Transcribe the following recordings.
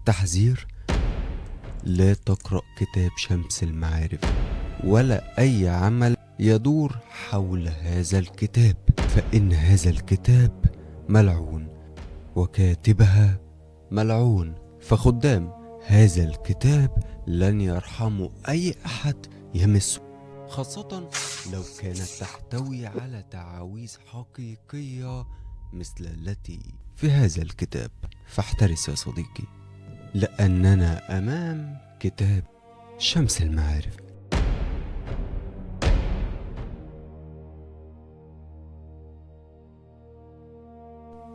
تحذير: لا تقرأ كتاب شمس المعارف ولا أي عمل يدور حول هذا الكتاب، فإن هذا الكتاب ملعون وكاتبها ملعون، فخدام هذا الكتاب لن يرحموا أي أحد يمسه، خاصة لو كانت تحتوي على تعاويذ حقيقية مثل التي في هذا الكتاب. فاحترس يا صديقي، لأننا أمام كتاب شمس المعارف.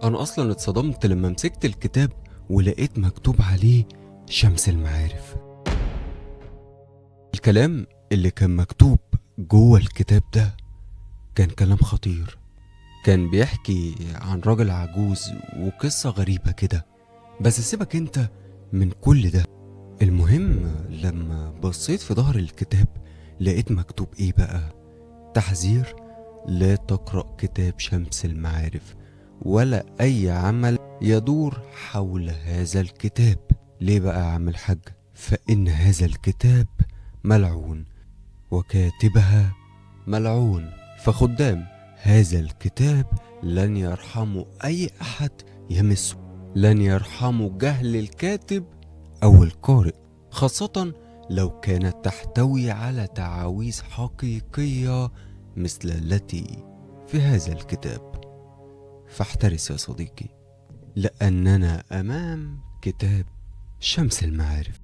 أنا أصلا اتصدمت لما مسكت الكتاب ولقيت مكتوب عليه شمس المعارف. الكلام اللي كان مكتوب جوه الكتاب ده كان كلام خطير، كان بيحكي عن راجل عجوز وقصة غريبة كده. بس سيبك انت من كل ده، المهم لما بصيت في ظهر الكتاب لقيت مكتوب ايه بقى؟ تحذير: لا تقرأ كتاب شمس المعارف ولا أي عمل يدور حول هذا الكتاب. ليه بقى يا عم الحاج؟ فإن هذا الكتاب ملعون وكاتبها ملعون، فخدام هذا الكتاب لن يرحموا أي أحد يمسه، لن يرحموا جهل الكاتب أو القارئ، خاصة لو كانت تحتوي على تعاويذ حقيقية مثل التي في هذا الكتاب. فاحترس يا صديقي، لأننا أمام كتاب شمس المعارف.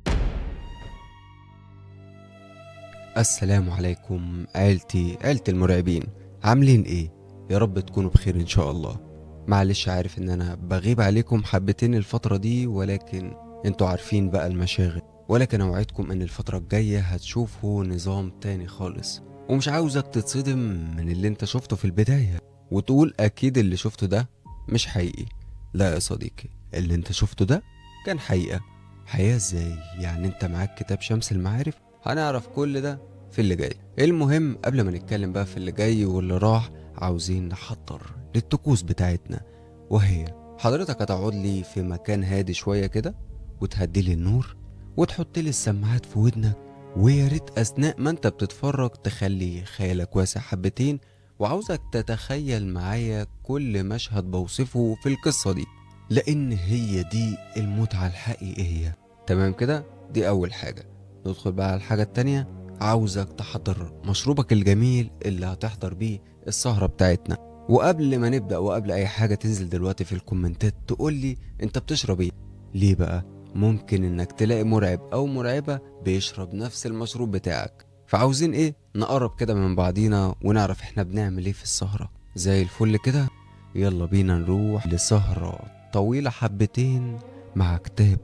السلام عليكم عيلة المرعبين، عاملين ايه؟ يا رب تكونوا بخير ان شاء الله. معلش عارف ان انا بغيب عليكم حبتين الفترة دي، ولكن انتوا عارفين بقى المشاغل، ولكن اوعدكم ان الفترة الجاية هتشوفوا نظام تاني خالص. ومش عاوزك تتصدم من اللي انت شفته في البداية وتقول اكيد اللي شفته ده مش حقيقي. لا يا صديقي، اللي انت شفته ده كان حقيقة. حقيقة ازاي؟ يعني انت معاك كتاب شمس المعارف؟ هنعرف كل ده في اللي جاي. المهم قبل ما نتكلم بقى في اللي جاي واللي راح، عاوزين نحضر للطقوس بتاعتنا، وهي حضرتك هتقعد لي في مكان هادي شوية كده، وتهدي لي النور، وتحط لي السماعات في ودنك، ويا ريت اثناء ما انت بتتفرج تخلي خيالك واسع حبتين، وعاوزك تتخيل معايا كل مشهد بوصفه في القصة دي، لان هي دي المتعة الحقيقية. تمام كده؟ دي اول حاجة. ندخل بقى على الحاجة التانية. عاوزك تحضر مشروبك الجميل اللي هتحضر بيه السهرة بتاعتنا. وقبل ما نبدأ وقبل أي حاجة، تنزل دلوقتي في الكومنتات تقولي أنت بتشرب إيه. ليه بقى؟ ممكن إنك تلاقي مرعب أو مرعبة بيشرب نفس المشروب بتاعك، فعاوزين إيه؟ نقرب كده من بعضينا ونعرف إحنا بنعمل إيه في السهرة. زي الفل كده. يلا بينا نروح لسهرة طويلة حبتين مع كتاب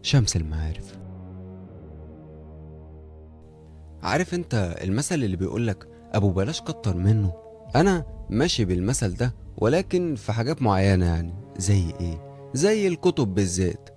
شمس المعارف. عارف انت المثل اللي بيقولك ابو بلاش كتر منه؟ انا ماشي بالمثل ده، ولكن في حاجات معينة. يعني زي ايه؟ زي الكتب بالذات.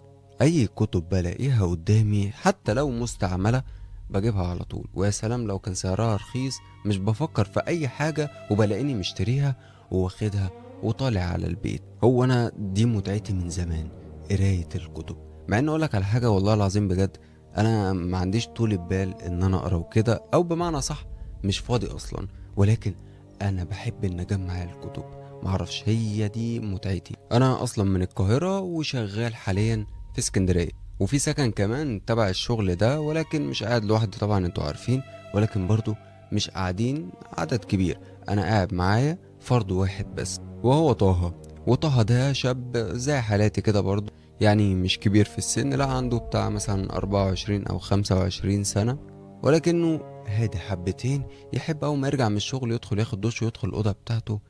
اي كتب بلاقيها قدامي حتى لو مستعملة بجيبها على طول، ويا سلام لو كان سعرها رخيص، مش بفكر في اي حاجة وبلاقيني مشتريها وواخدها وطالع على البيت. هو انا دي متعتي من زمان، قراية الكتب. مع ان اقولك على حاجة والله العظيم بجد، انا ما عنديش طول بال ان انا اقرا وكده، او بمعنى صح مش فاضي اصلا، ولكن انا بحب ان اجمع الكتب. معرفش، هي دي متعتي. انا اصلا من القاهرة وشغال حاليا في اسكندرية، وفي سكن كمان تبع الشغل ده، ولكن مش قاعد لوحدي طبعا انتوا عارفين، ولكن برضو مش قاعدين عدد كبير، انا قاعد معايا فرد واحد بس، وهو طه. وطه ده شاب زي حالاتي كده برضو، يعني مش كبير في السن، لا عنده بتاع مثلا 24 أو 25 سنة، ولكنه هادي حبتين. يحب أول ما يرجع من الشغل يدخل ياخد دش ويدخل الأوضة بتاعته،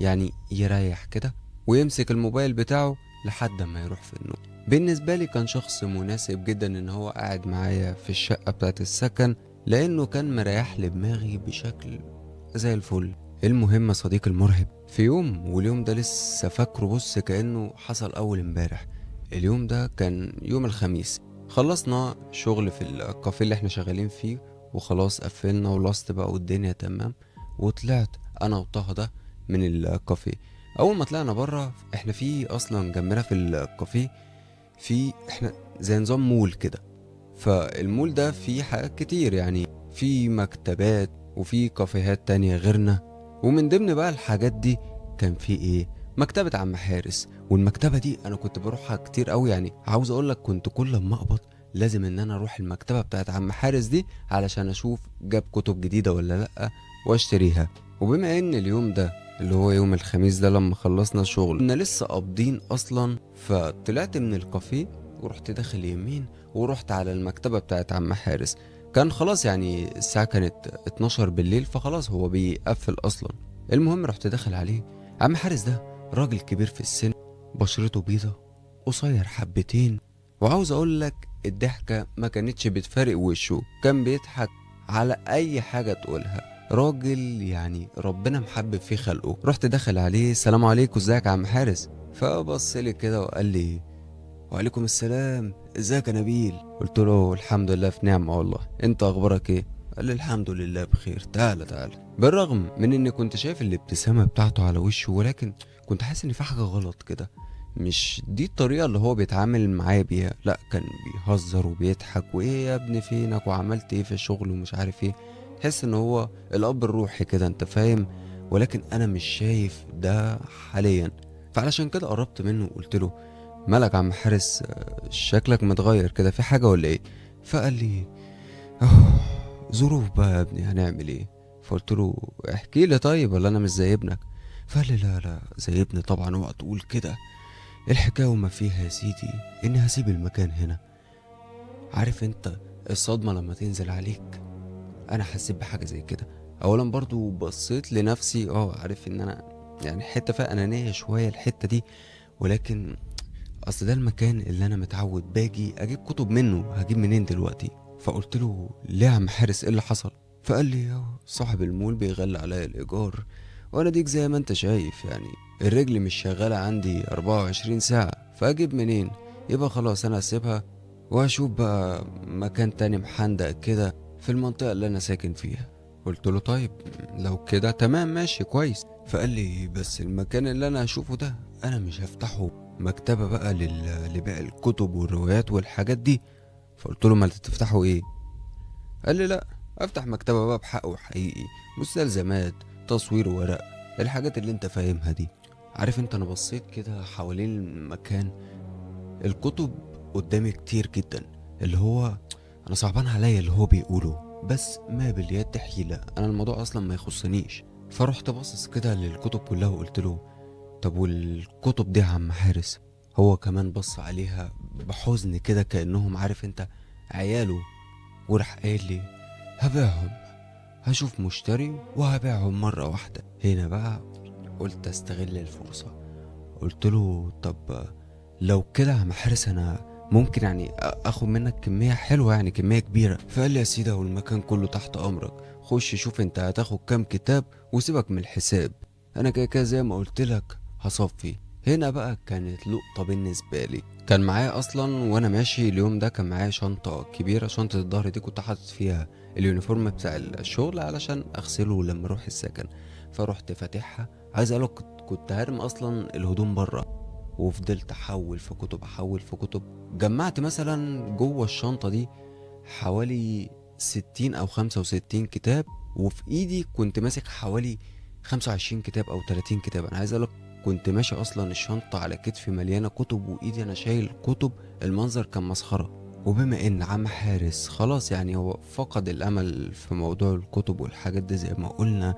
يعني يريح كده ويمسك الموبايل بتاعه لحد ما يروح في النوم. بالنسبة لي كان شخص مناسب جدا إن هو قاعد معايا في الشقة بتاعت السكن، لأنه كان مريح لي دماغي بشكل زي الفل. المهم يا صديقي المرهب، في يوم، واليوم ده لسه فاكره بص كأنه حصل أول امبارح. اليوم ده كان يوم الخميس، خلصنا شغل في الكافيه اللي احنا شغالين فيه، وخلاص قفلنا ولاست بقى والدنيا تمام، وطلعت انا وطه ده من الكافيه. اول ما طلعنا بره، احنا في اصلا جنبنا في الكافيه في احنا زي نظام مول كده. فالمول ده فيه حاجات كتير يعني، في مكتبات وفي كافيهات تانية غيرنا. ومن ضمن بقى الحاجات دي كان في ايه، مكتبة عم حارس. والمكتبة دي انا كنت بروحها كتير قوي، يعني عاوز اقولك كنت كل ما اقبض لازم ان انا اروح المكتبة بتاعت عم حارس دي علشان اشوف جاب كتب جديدة ولا لأ واشتريها. وبما ان اليوم ده اللي هو يوم الخميس ده لما خلصنا الشغل كنا لسه قابضين اصلا، فطلعت من الكافيه ورحت داخل يمين ورحت على المكتبة بتاعت عم حارس. كان خلاص يعني الساعة كانت 12 بالليل، فخلاص هو بيقفل أصلا. المهم رحت داخل عليه. عم حارس ده راجل كبير في السن، بشرته بيضة، قصير حبتين، وعاوز أقول لك الضحكة ما كانتش بتفارق وشه، كان بيضحك على أي حاجة تقولها. راجل يعني ربنا محبب في خلقه. رحت داخل عليه، السلام عليكم، ازيك يا عم حارس؟ فبص لي كده وقال لي وعليكم السلام، ازيك يا نبيل؟ قلت له الحمد لله في نعمة والله، انت اخبارك ايه؟ قال لي الحمد لله بخير، تعالى تعالى. بالرغم من اني كنت شايف الابتسامة بتاعته على وشه، ولكن كنت حاسس ان في حاجة غلط كده. مش دي الطريقة اللي هو بيتعامل معايا بيها، لا كان بيهزر وبيضحك، وايه يا ابني فينك وعملت ايه في الشغل ومش عارف ايه. تحس ان هو الاب الروحي كده، انت فاهم؟ ولكن انا مش شايف ده حاليا. فعلشان كده قربت منه وقلت له مالك يا عم حارس؟ شكلك متغير كده، في حاجة ولا ايه؟ فقال لي "أوه، ظروف بقى يا ابني، هنعمل ايه". فقلت له احكي لي طيب، ولا انا مش زي ابنك؟ فقال لي لا لا زي ابني طبعا، اوعى تقول كده. الحكاية وما فيها يا سيدي اني هسيب المكان هنا. عارف انت الصدمة لما تنزل عليك؟ انا حسيت بحاجة زي كده. اولا برضو بصيت لنفسي، عارف ان انا يعني حتة فيها انانية شوية الحتة دي، ولكن اصل ده المكان اللي انا متعود باجي اجيب كتب منه، هجيب منين دلوقتي؟ فقلت له ليه يا عم حارس، ايه اللي حصل؟ فقال لي يا صاحب المول بيغلي عليا الايجار، وانا ديك زي ما انت شايف يعني الرجل مش شغالة عندي 24 ساعة، فاجيب منين؟ يبقى خلاص انا هسيبها وهشوف بقى مكان تاني محندق كده في المنطقة اللي انا ساكن فيها. قلت له طيب لو كده تمام ماشي كويس. فقال لي بس المكان اللي انا هشوفه ده انا مش هفتحه مكتبة بقى لبيع الكتب والروايات والحاجات دي. فقلت له ما تفتحوا ايه؟ قال لي لا، افتح مكتبة بقى بحق وحقيقي، مستلزمات، تصوير ورق، الحاجات اللي انت فاهمها دي. عارف انت، انا بصيت كده حوالين المكان، الكتب قدامي كتير جدا، اللي هو انا صعبان عليا اللي هو بيقوله، بس ما باليد حيلة، انا الموضوع اصلا ما يخصنيش. فرحت باصص كده للكتب كلها وقلت له طب والكتب دي يا عم حارس؟ هو كمان بص عليها بحزن كده كأنهم عارف انت عياله، وراح قايل لي هبيعهم، هشوف مشتري وهبيعهم مرة واحدة. هنا بقى قلت استغل الفرصة، قلت له طب لو كده يا عم حارس انا ممكن يعني اخد منك كمية حلوة، يعني كمية كبيرة. فقال لي يا سيدي والمكان كله تحت امرك، خش شوف انت هتاخد كام كتاب وسيبك من الحساب، انا كده كده زي ما قلت لك هصفي. هنا بقى كانت لقطة بالنسبة لي. كان معايا اصلا وانا ماشي اليوم ده، كان معايا شنطة كبيرة، شنطة الظهر دي كنت حاطط فيها اليونيفورم بتاع الشغل علشان اغسله لما اروح السكن. فرحت فاتحها، عايز اقولك كنت هرمي اصلا الهدوم بره، وفضلت احول في كتب، احول في كتب. جمعت مثلا جوه الشنطة دي حوالي 60 او 65 كتاب، وفي ايدي كنت ماسك حوالي 25 كتاب او 30 كتاب. انا عايز اقولك كنت ماشي اصلا الشنطة على كتفي مليانة كتب، وايدي انا شايل كتب، المنظر كان مسخرة. وبما ان عم حارس خلاص يعني هو فقد الامل في موضوع الكتب والحاجات دي زي ما قلنا،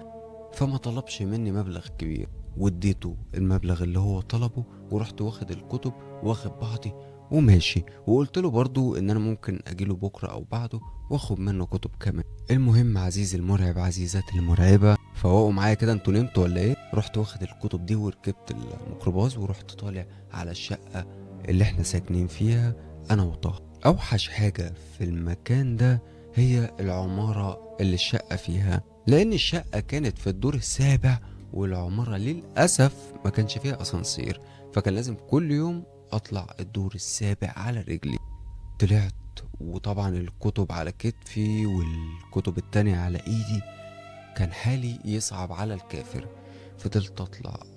فما طلبش مني مبلغ كبير، واديته المبلغ اللي هو طلبه، ورحت واخد الكتب واخد بعضي وماشي. وقلت له برضو ان انا ممكن اجيله بكره او بعده واخد منه كتب كمان. المهم عزيزي المرعب، عزيزاتي المرعبه، فوقوا معايا كده، انتوا نمتوا ولا ايه؟ رحت واخد الكتب دي وركبت الميكروباص ورحت طالع على الشقه اللي احنا ساكنين فيها انا وطه. اوحش حاجه في المكان ده هي العماره اللي الشقه فيها، لان الشقة كانت في الدور السابع، والعمارة للأسف ما كانش فيها أسانسير، فكان لازم كل يوم أطلع الدور السابع على رجلي. طلعت، وطبعا الكتب على كتفي والكتب التانية على إيدي، كان حالي يصعب على الكافر. فضلت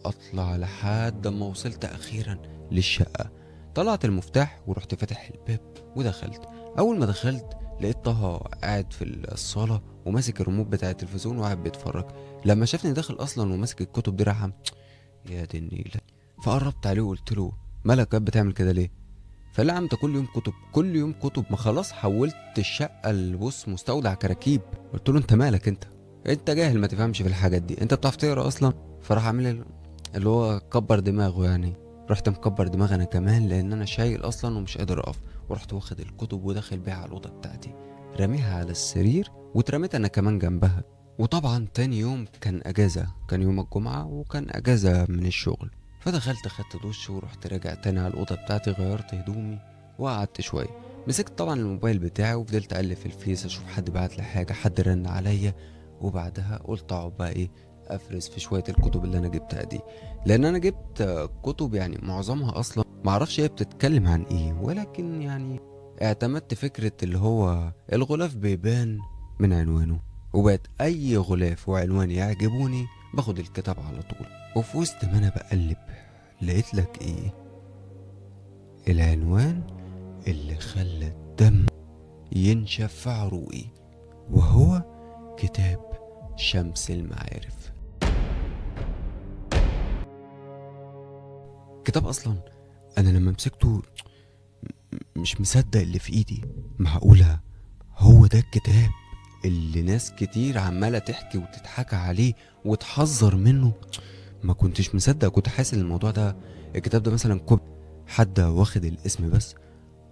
اطلع لحد ما وصلت اخيرا للشقة. طلعت المفتاح ورحت فاتح الباب ودخلت. اول ما دخلت لقيت طه قاعد في الصالة وماسك الريموت بتاع التلفزيون وقاعد بيتفرج. لما شافني داخل اصلا وماسك الكتب دي راح يا دي النيلة. فقربت عليه وقلت له مالك يا بتعمل كده ليه؟ فقال لي يا عم انت كل يوم كتب كل يوم كتب، ما خلاص حولت الشقة لبص مستودع كراكيب. قلت له انت مالك انت جاهل ما تفهمش في الحاجات دي، انت بتعرف تقرا اصلا؟ فراح عامل لي اللي هو كبر دماغه يعني. رحت مكبر دماغي انا كمان لان انا شايل اصلا ومش قادر اقف، ورحت واخد الكتب وداخل بيها على الاوضه بتاعتي، راميها على السرير واترميت انا كمان جنبها. وطبعا تاني يوم كان اجازه، كان يوم الجمعه وكان اجازه من الشغل. فدخلت خدت دش ورحت راجع تاني على الاوضه بتاعتي، غيرت هدومي وقعدت شويه. مسكت طبعا الموبايل بتاعي وفضلت اقلب في الفيس اشوف حد بعت لي حاجه، حد رن عليا. وبعدها قلت اقعد بقى ايه، افرز في شويه الكتب اللي انا جبتها دي، لان انا جبت كتب يعني معظمها اصلا معرفش هي بتتكلم عن ايه، ولكن يعني اعتمدت فكره اللي هو الغلاف بيبان من عنوانه، وبقت اي غلاف وعنوان يعجبوني باخد الكتاب على طول. وفي وسط ما انا بقلب لقيت لك ايه؟ العنوان اللي خلى الدم ينشف في عروقي، وهو كتاب شمس المعارف. كتاب اصلا انا لما مسكته مش مصدق اللي في ايدي. معقولة هو ده الكتاب اللي ناس كتير عمالة تحكي وتتحكى عليه وتحذر منه؟ ما كنتش مصدق، كنت حاسس ان الموضوع ده الكتاب ده مثلا حد واخد الاسم بس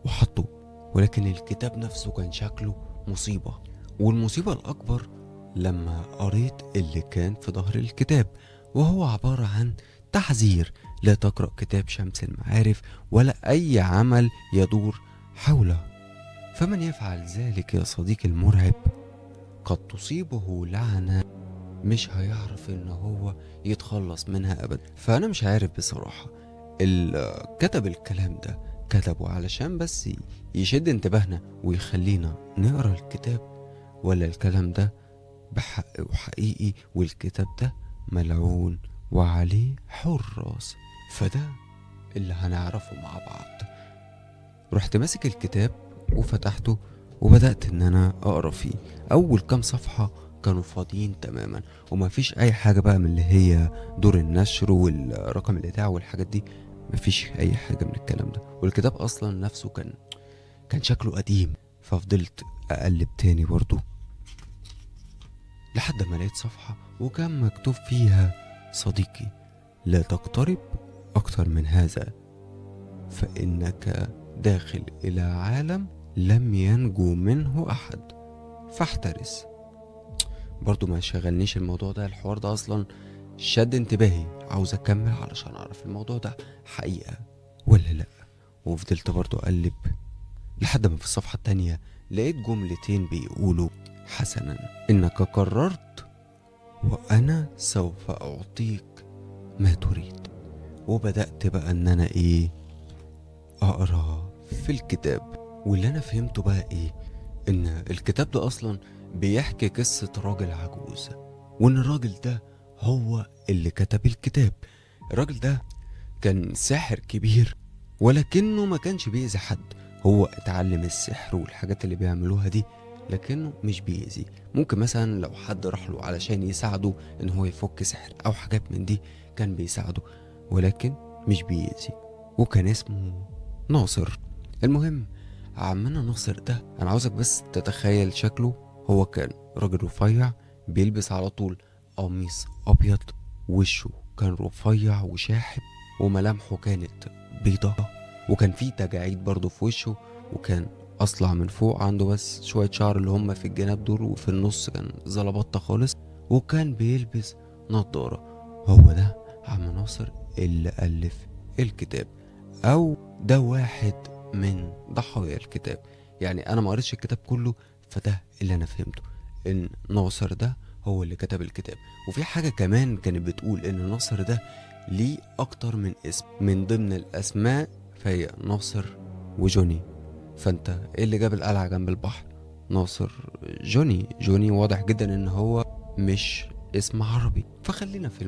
وحطه، ولكن الكتاب نفسه كان شكله مصيبة. والمصيبة الأكبر لما قريت اللي كان في ظهر الكتاب، وهو عبارة عن تحذير: لا تقرأ كتاب شمس المعارف ولا أي عمل يدور حوله، فمن يفعل ذلك يا صديقي المرعب قد تصيبه لعنة مش هيعرف ان هو يتخلص منها ابدا. فانا مش عارف بصراحة اللي كتب الكلام ده كتبه علشان بس يشد انتباهنا ويخلينا نقرا الكتاب، ولا الكلام ده بحق وحقيقي والكتاب ده ملعون وعليه حراس. فده اللي هنعرفه مع بعض. رحت ماسك الكتاب وفتحته وبدأت ان انا اقرا فيه. اول كام صفحة كانوا فاضيين تماما ومفيش اي حاجة بقى من اللي هي دور النشر والرقم الايداع والحاجات دي، مفيش اي حاجة من الكلام ده. والكتاب اصلا نفسه كان شكله قديم. ففضلت اقلب تاني برضو لحد ما لقيت صفحة وكان مكتوب فيها: صديقي لا تقترب اكتر من هذا، فانك داخل الى عالم لم ينجو منه احد، فاحترس. برضو ما شغلنيش الموضوع ده، الحوار ده اصلا شد انتباهي، عاوز اكمل علشان اعرف الموضوع ده حقيقة ولا لا. وفضلت برضو اقلب لحد ما في الصفحة التانية لقيت جملتين بيقولوا: حسنا انك قررت وانا سوف اعطيك ما تريد. وبدأت بقى ان انا اقرا في الكتاب. واللي انا فهمته بقى ان الكتاب ده اصلا بيحكي قصة راجل عجوز، وان الراجل ده هو اللي كتب الكتاب. الراجل ده كان ساحر كبير ولكنه ما كانش بيأذي حد. هو اتعلم السحر والحاجات اللي بيعملوها دي لكنه مش بيأذي. ممكن مثلا لو حد راح له علشان يساعده ان هو يفك سحر او حاجات من دي كان بيساعده، ولكن مش بيأذي. وكان اسمه ناصر. المهم عمنا ناصر ده انا عاوزك بس تتخيل شكله. هو كان راجل رفيع بيلبس على طول قميص ابيض، وشه كان رفيع وشاحب وملامحه كانت بيضة، وكان فيه تجاعيد برضه في وشه، وكان اصلع من فوق، عنده بس شوية شعر اللي هم في الجناب دول، وفي النص كان زلبطة خالص، وكان بيلبس نضارة. هو ده عم ناصر اللي ألف الكتاب، او ده واحد من ضحايا الكتاب. يعني انا ما قريتش الكتاب كله، فده اللي انا فهمته ان ناصر ده هو اللي كتب الكتاب. وفي حاجة كمان كانت بتقول ان ناصر ده ليه اكتر من اسم، من ضمن الاسماء فهي ناصر وجوني. فانت ايه اللي جاب القلعة جنب البحر؟ ناصر جوني واضح جدا ان هو مش اسم عربي. فخلينا في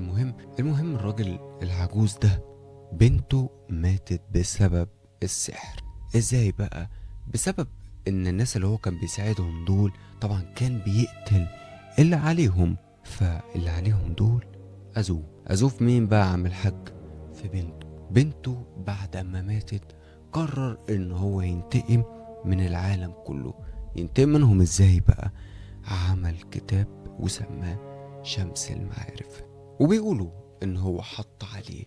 المهم الراجل العجوز ده بنته ماتت بسبب السحر. ازاي بقى؟ بسبب ان الناس اللي هو كان بيساعدهم دول طبعا كان بيقتل اللي عليهم، فاللي عليهم دول اذوه في مين بقى يا عم الحاج؟ في بنته بعد ما ماتت قرر ان هو ينتقم من العالم كله. ينتقم منهم ازاي بقى؟ عمل كتاب وسماه شمس المعارف، وبيقولوا ان هو حط عليه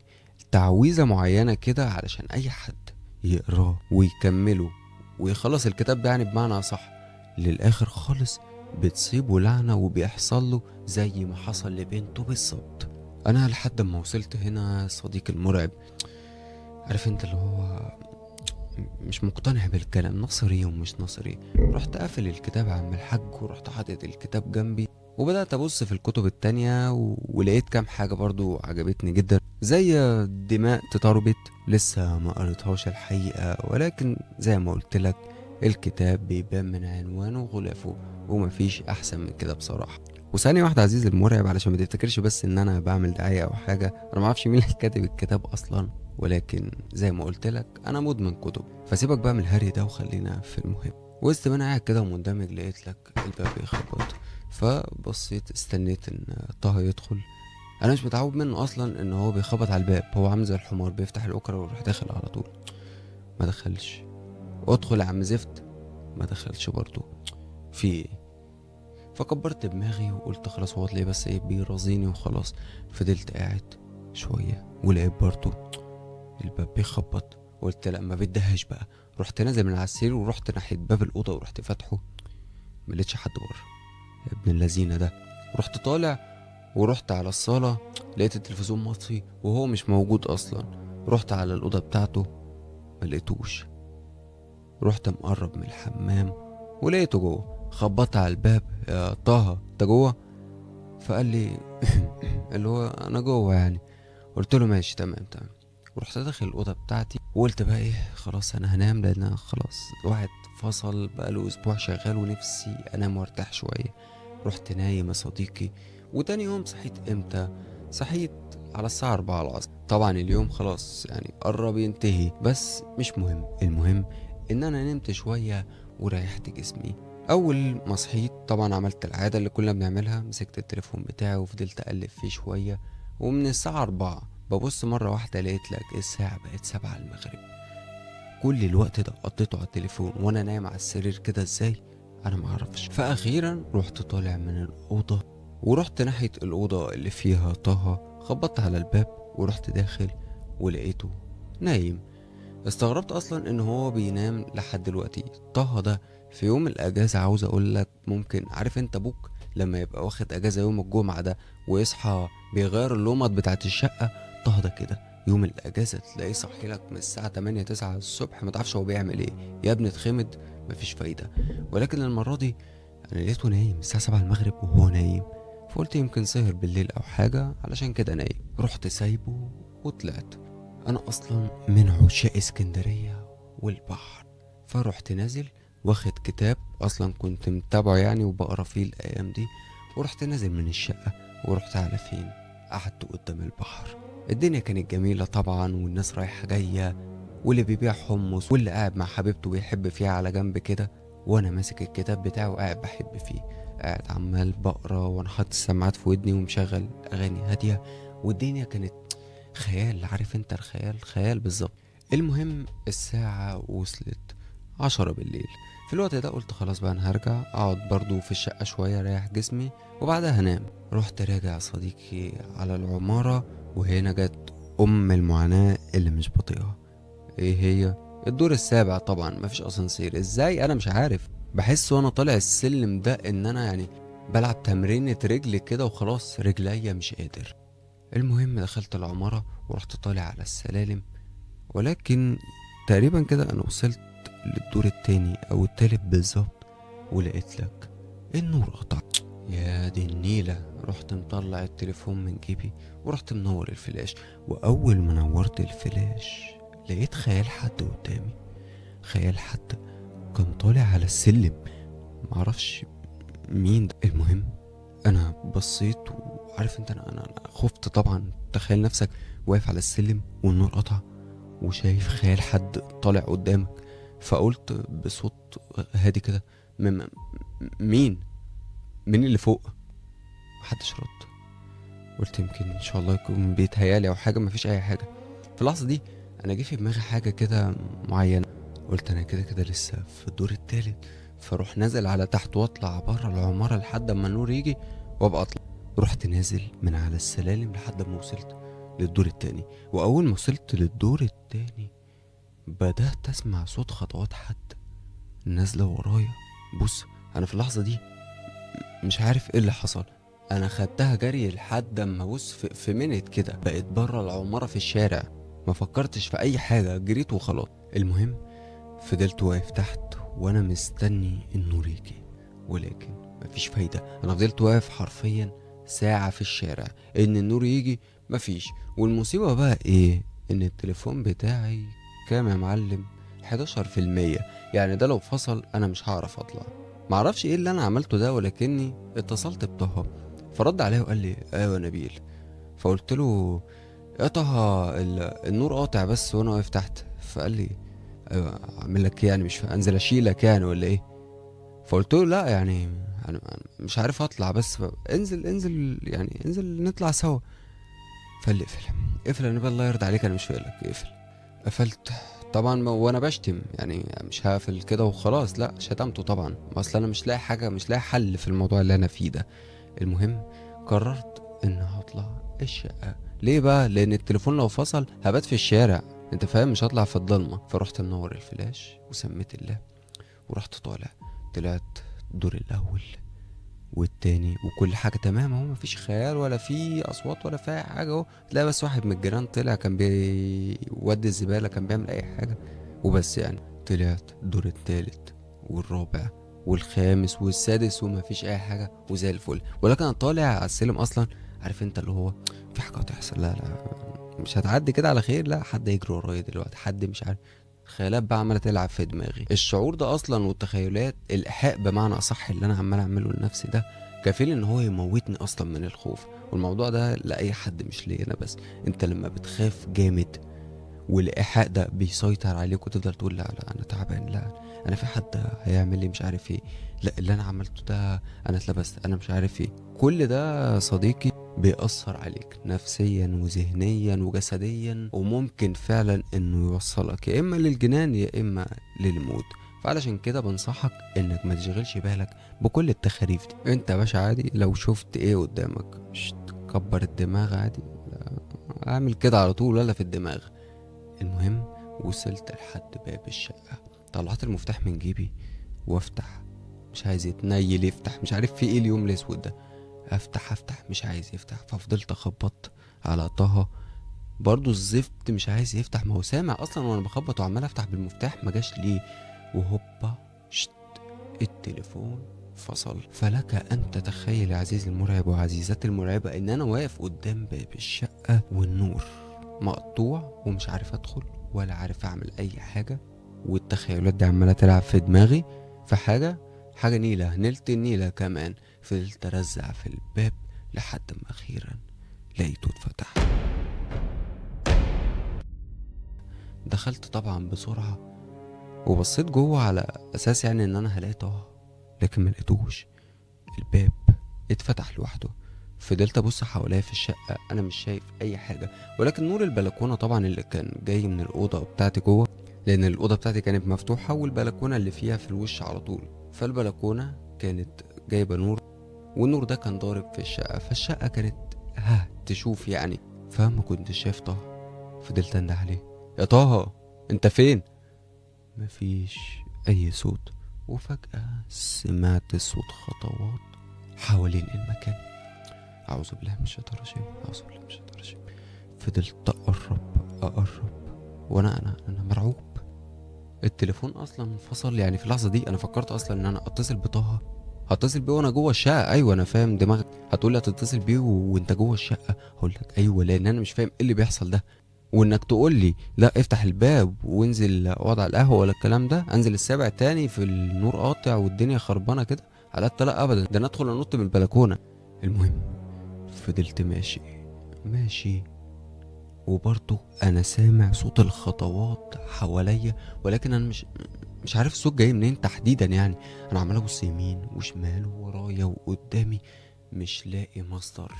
تعويذة معينة كده علشان اي حد يقراه ويكمله ويخلص الكتاب ده، يعني بمعنى صح للاخر خالص بتصيبه لعنة وبيحصل له زي ما حصل لبنته بالظبط. انا لحد ما وصلت هنا صديقي المرعب، عارف انت اللي هو مش مقتنع بالكلام، نصري ومش نصري، رحت قافل الكتاب يا عم الحاج ورحت حاطط الكتاب جنبي وبدأت أبص في الكتب التانية ولقيت كام حاجة برضو عجبتني جدا، زي دماء تتربت، لسه ما قريتهاش الحقيقة، ولكن زي ما قلت لك الكتاب بيبان من عنوانه وغلافه ومفيش أحسن من كده بصراحة. وثانية واحدة عزيزي المرعب، علشان ما تفتكرش بس إن أنا بعمل دعاية أو حاجة، أنا معرفش مين اللي كاتب الكتاب أصلا، ولكن زي ما قلت لك انا مدمن كتب، فسيبك بقى من الهري ده وخلينا في المهم. وسط ما انا قاعد كده ومندمج لقيت لك الباب بيخبط، فبصيت استنيت ان طه يدخل. انا مش متعود منه اصلا ان هو بيخبط على الباب، هو عامل زي الحمار بيفتح الاكره ويروح داخل على طول. ما دخلش. ادخل يا عم زفت، ما دخلش برضه. في ايه؟ فكبرت دماغي وقلت خلاص هو تلاقيه بس ايه بيرازيني وخلاص. فضلت قاعد شويه ولقيت برضه الباب بيخبط. قلت لا ما بدهاش بقى، رحت نازل من على السرير ورحت ناحيه باب الاوضه ورحت فاتحه، ملقتش حد بره. يا ابن اللذينه ده. رحت طالع ورحت على الصاله، لقيت التلفزيون مطفي وهو مش موجود اصلا. رحت على الاوضه بتاعته ملقتوش. رحت مقرب من الحمام ولقيته جوه. خبطت على الباب، يا طه انت جوه؟ فقال لي اللي هو انا جوه يعني. قلت له ماشي تمام تمام. ورحت داخل الاوضه بتاعتي وقلت بقى ايه خلاص انا هنام، لان أنا خلاص الواحد فصل بقاله اسبوع شغال ونفسي انام وارتاح شويه. رحت نايم يا صديقي. وتاني يوم صحيت امتى؟ صحيت على الساعه 4 العصر. طبعا اليوم خلاص يعني قرب ينتهي، بس مش مهم، المهم ان انا نمت شويه وريحت جسمي. اول ما صحيت طبعا عملت العاده اللي كلنا بنعملها، مسكت التليفون بتاعي وفضلت اقلب فيه شويه. ومن الساعه 4 ببص مرة واحدة لقيت لك الساعة بقت 7 المغرب. كل الوقت ده قضيته على التليفون وانا نايم على السرير كده ازاي؟ انا معرفش. فاخيرا رحت طالع من الأوضة ورحت ناحية الأوضة اللي فيها طه. خبطت على الباب ورحت داخل ولقيته نايم. استغربت اصلا ان هو بينام لحد دلوقتي. طه ده في يوم الاجازة، عاوز اقول لك ممكن عارف انت ابوك لما يبقى واخد اجازة يوم الجمعة ده ويصحى بيغير اللمض بتاعت الشقة، طه ده كده يوم الاجازة تلاقيه صحي لك من الساعة 8 9 الصبح، ما تعرفش هو بيعمل ايه. يا ابني اتخمد، مفيش فايدة. ولكن المرة دي انا لقيته نايم الساعة 7 المغرب وهو نايم. فقلت يمكن سهر بالليل او حاجة علشان كده نايم. رحت سايبه وطلعت. انا اصلا من عشاق اسكندرية والبحر، فرحت نازل واخد كتاب اصلا كنت متابعه يعني وبقرا فيه الايام دي، ورحت نازل من الشقة ورحت على فين؟ قعدت قدام البحر. الدنيا كانت جميلة طبعا والناس رايحة جاية، واللي بيبيع حمص واللي قاعد مع حبيبته بيحب فيها على جنب كده، وانا ماسك الكتاب بتاعه وقاعد بحب فيه. قاعد عمال بقرا وانا حاطط السماعات في ودني ومشغل اغاني هادية، والدنيا كانت خيال. عارف انت الخيال، خيال بالظبط. المهم الساعة وصلت 10 بالليل. في الوقت ده قلت خلاص بقى انا هرجع اقعد برضو في الشقة شوية اريح جسمي وبعدها هنام. رحت راجع صديقي على العمارة، وهنا جت ام المعاناة اللي مش بطيئة. ايه هي؟ الدور السابع طبعا مفيش اسانسير. ازاي؟ انا مش عارف. بحس وانا طالع السلم ده ان انا يعني بلعب تمرينة رجل كده وخلاص رجليا مش قادر. المهم دخلت العمارة ورحت طالع على السلالم، ولكن تقريبا كده انا وصلت للدور التاني او التالت بالظبط، ولقيت لك النور قطع. يا دي النيلة. رحت مطلع التليفون من جيبي ورحت منور الفلاش، واول ما نورت الفلاش لقيت خيال حد قدامي. خيال حد كان طالع على السلم، معرفش مين ده. المهم انا بصيت وعارف انت، انا خفت طبعا. تخيل نفسك واقف على السلم والنور قطع وشايف خيال حد طالع قدامك. فقلت بصوت هادي كده: م- م- مين مين اللي فوق؟ محدش رد. قلت يمكن ان شاء الله يكون بيتهيالي او حاجه. مفيش اي حاجه. في اللحظه دي انا جه في دماغي حاجه كده معينه. قلت انا كده كده لسه في الدور التالت، فاروح نازل على تحت واطلع بره العماره لحد اما النور يجي وابقى اطلع. رحت نازل من على السلالم لحد ما وصلت للدور التاني. واول ما وصلت للدور التاني بدأت اسمع صوت خطوات حد نازله ورايا. بص، انا في اللحظه دي مش عارف ايه اللي حصل. انا خدتها جري لحد اما بص في منت كده بقيت بره العماره في الشارع. ما فكرتش في اي حاجه، جريت وخلاص. المهم فضلت واقف تحت وانا مستني النور يجي، ولكن مفيش فايده. انا فضلت واقف حرفيا ساعه في الشارع ان النور يجي، مفيش. والمصيبه بقى ايه؟ ان التليفون بتاعي كام يا معلم؟ 11%. يعني ده لو فصل انا مش هعرف اطلع. معرفش ايه اللي انا عملته ده، ولكني اتصلت بطه فرد عليا وقال لي: ايوه يا نبيل. فقلت له: يا طه، النور قاطع بس وانا واقف تحت. فقال لي: ايوه اعمل لك ايه يعني؟ مش انزل اشيلك يعني ولا ايه؟ فقلت له: لا يعني أنا مش عارف اطلع، بس انزل انزل يعني انزل نطلع سوا. فقال لي: اقفل اقفل يا نبيل، الله يرضى عليك، انا مش فايلك، اقفل. قفلت طبعا وانا بشتم يعني، مش هقفل كده وخلاص، لا شتمته طبعا. ما اصل انا مش لاقي حاجه، مش لاقي حل في الموضوع اللي انا فيه ده. المهم قررت ان هطلع الشقه. ليه بقى؟ لان التليفون لو فصل هبات في الشارع، انت فاهم، مش هطلع في الضلمه. فرحت منور الفلاش وسميت الله ورحت طالع. طلعت الدور الاول والتاني وكل حاجة تمام اهو، مفيش خيال ولا في أصوات ولا في أي حاجة اهو. تلاقي بس واحد من الجيران طلع كان بيودي الزبالة، كان بيعمل أي حاجة وبس يعني. طلعت الدور التالت والرابع والخامس والسادس ومفيش أي حاجة وزي الفل. ولكن أنا طالع على السلم أصلا عارف انت اللي هو في حاجة هتحصل، لا لا مش هتعدي كده على خير، لا حد يجري ورايا دلوقتي، حد مش عارف. خيالات بقى عماله تلعب في دماغي. الشعور ده اصلا والتخيلات، الايحاء بمعنى اصح اللي انا عمال اعمله لنفسي ده، كفيل ان هو يموتني اصلا من الخوف. والموضوع ده لاي حد مش ليا انا بس. انت لما بتخاف جامد والايحاء ده بيسيطر عليك وتفضل تقول: لا لا انا تعبان، لا انا في حد هيعمل لي مش عارف ايه، لا اللي انا عملته ده انا اتلبست، انا مش عارف ايه. كل ده صديقي بيأثر عليك نفسيا وذهنيا وجسديا، وممكن فعلا انه يوصلك يا اما للجنان يا اما للموت. فعلشان كده بنصحك انك ما تشغلش بالك بكل التخاريف دي. انت يا باشا عادي لو شفت ايه قدامك كبر الدماغ عادي، اعمل كده على طول ولا في الدماغ. المهم وصلت لحد باب الشقة، طلعت المفتاح من جيبي وافتح. مش عايز يتنيل يفتح، مش عارف في ايه اليوم الاسود ده. افتح افتح مش عايز يفتح. ففضلت اخبط على طه برضو الزفت مش عايز يفتح. ما هو سامع اصلا وانا بخبط وعمال افتح بالمفتاح، ما جاش ليه. وهوبا شت، التليفون فصل. فلك ان تتخيل يا عزيزي المرعب وعزيزتي المرعبة ان انا واقف قدام باب الشقة والنور مقطوع ومش عارف ادخل ولا عارف اعمل اي حاجة. والتخيلات دي عمالة تلعب في دماغي في حاجة نيلة، نلت النيلة كمان. فضلت ارزع في الباب لحد ما اخيرا لقيته اتفتح. دخلت طبعا بسرعة وبصيت جوه على اساس يعني ان انا هلاقي طه، لكن ما لقيتوش. الباب اتفتح لوحده. فضلت ابص حواليا في الشقة، انا مش شايف اي حاجة، ولكن نور البلكونة طبعا اللي كان جاي من الأوضة بتاعتي جوه، لان الأوضة بتاعتي كانت مفتوحة والبلكونة اللي فيها في الوش على طول. فالبلكونة كانت جايبة نور، والنور ده كان ضارب في الشقة، فالشقة كانت تشوف يعني. فما كنتش شايف طه. فضلت انده عليه: يا طه انت فين؟ مفيش اي صوت. وفجأة سمعت صوت خطوات حوالين المكان. أعوذ بالله من الشيطان الرجيم، أعوذ بالله من الشيطان الرجيم. فضلت أقرب وأنا مرعوب. التليفون أصلا فصل. يعني في اللحظة دي أنا فكرت أصلا إن أنا أتصل بطه، هتصل بيه وأنا جوه الشقة. أيوة أنا فاهم دماغك هتقولي هتتصل بيه وأنت جوه الشقة. هقول لك أيوة لأن أنا مش فاهم إيه اللي بيحصل ده. وانك تقول لي لا افتح الباب وانزل اقعد على القهوه ولا الكلام ده، انزل السابع تاني في النور قاطع والدنيا خربانه كده على لا ابدا، ده انا ادخل انط من البلكونه. المهم فضلت ماشي ماشي، وبرضه انا سامع صوت الخطوات حواليا، ولكن انا مش عارف الصوت جاي منين تحديدا يعني. انا عمال ابص يمين وشمال وورايا وقدامي، مش لاقي مصدر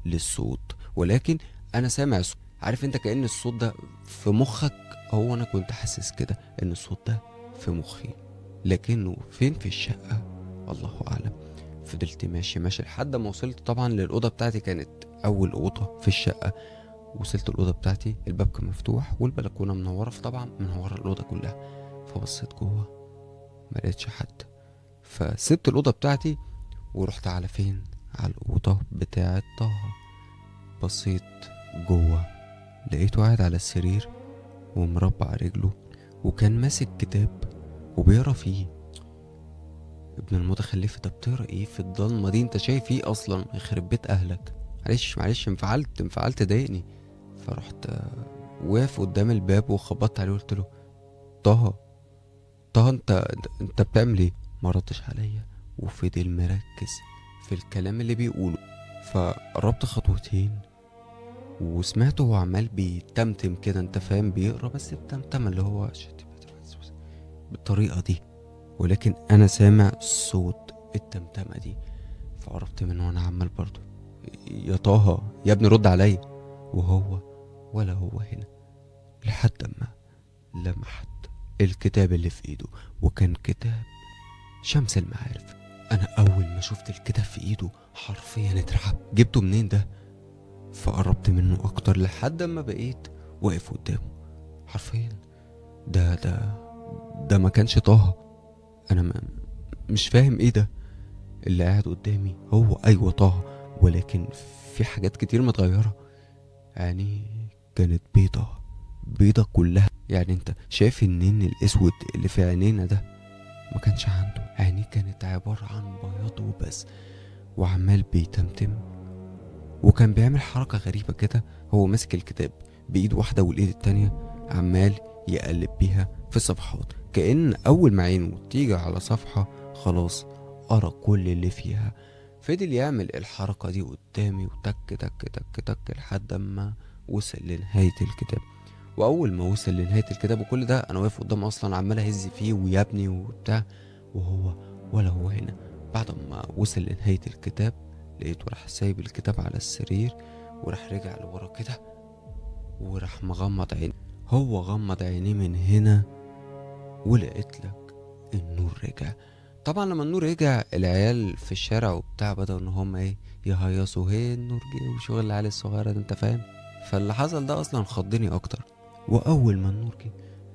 للصوت، ولكن انا سامع صوت. عارف انت كأن الصوت ده في مخك، هو انا كنت حاسس كده ان الصوت ده في مخي، لكنه فين في الشقة الله اعلم. فضلت ماشي ماشي لحد ما وصلت طبعا للأوضة بتاعتي، كانت أول أوضة في الشقة. وصلت الأوضة بتاعتي، الباب كان مفتوح والبلكونة منورة، فطبعا منورة الأوضة كلها. فبصيت جوه ما لقيتش حد، فسبت الأوضة بتاعتي ورحت على فين؟ على الأوضة بتاعة طه. بصيت جوه لقيته قاعد على السرير ومربع رجله، وكان ماسك كتاب وبيقرا فيه. ابن المتخلفة، ده بتقرا ايه في الضلمة دي؟ انت شايف ايه اصلا؟ يخرب بيت اهلك. معلش انفعلت ضايقني. فرحت واقف قدام الباب وخبطت عليه وقلت له: طه، طه انت بتعمل ايه؟ ما ردش عليا وفضل مركز في الكلام اللي بيقوله. فقربت خطوتين وسمعته هو عمال بيتمتم كده، انت فاهم، بيقرا بس بتمتم اللي هو بالطريقة دي، ولكن انا سامع صوت التمتمة دي. فقربت منه وانا عمال برضه: يا طه يا ابني رد عليا. وهو ولا هو هنا، لحد ما لمحت الكتاب اللي في ايده، وكان كتاب شمس المعارف. انا اول ما شفت الكتاب في ايده حرفيا اترعبت، جبته منين ده؟ فقربت منه اكتر لحد ما بقيت واقف قدامه. حرفيا ده ما كانش طه. انا مش فاهم ايه ده اللي قاعد قدامي. هو ايوه طه، ولكن في حاجات كتير متغيرة. يعني كانت بيضة، بيضة كلها. يعني انت شايف النين الاسود اللي في عينينا ده؟ ما كانش عنده عينيه، كانت عبارة عن بياض وبس، وعمال بيتمتم. وكان بيعمل حركة غريبة كده، هو ماسك الكتاب بإيد واحدة والإيد التانية عمال يقلب بيها في صفحات، كأن أول ما عينه تيجي على صفحة خلاص قرا كل اللي فيها. فضل يعمل الحركة دي قدامي وتك تك تك تك لحد ما وصل لنهاية الكتاب. وأول ما وصل لنهاية الكتاب وكل ده أنا واقف قدامه أصلا عمال أهز فيه ويابني وبتاع، وهو ولا هو هنا. بعد ما وصل لنهاية الكتاب لقيته راح سايب الكتاب على السرير وراح رجع لورا كده وراح مغمض عينيه. هو غمض عينيه من هنا ولقيت لك النور رجع. طبعا لما النور رجع العيال في الشارع وبتاع بدأوا ان هم ايه يهيصوا: هي النور جه وشغل العيال الصغيرة ده، انت فاهم. فاللي حصل ده اصلا خضني اكتر. واول ما النور جه